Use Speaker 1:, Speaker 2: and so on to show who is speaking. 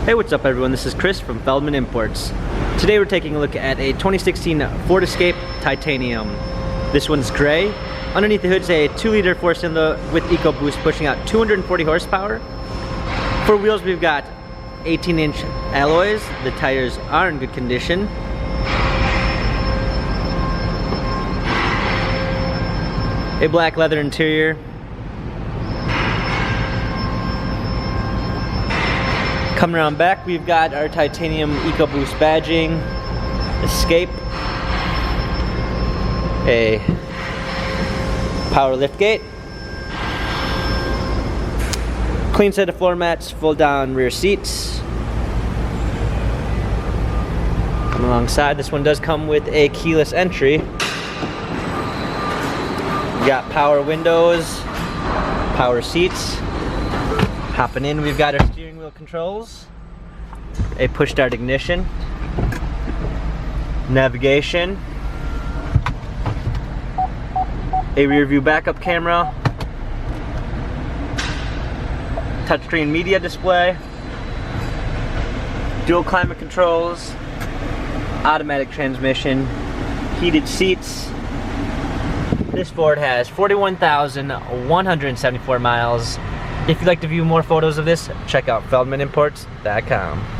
Speaker 1: Hey, what's up everyone? This is Chris from Feldmann Imports. Today we're taking a look at a 2016 Ford Escape Titanium. This one's gray. Underneath the hood is a 2-liter 4-cylinder with EcoBoost pushing out 240 horsepower. For wheels we've got 18-inch alloys. The tires are in good condition. A black leather interior. Coming around back, we've got our titanium EcoBoost badging, Escape, a power liftgate, clean set of floor mats, fold down rear seats. Come alongside, this one does come with a keyless entry. We got power windows, power seats. Hopping in, we've got our steering wheel controls, a push start ignition, navigation, a rear view backup camera, touchscreen media display, dual climate controls, automatic transmission, heated seats. This Ford has 41,174 miles. If you'd like to view more photos of this, check out feldmanimports.com.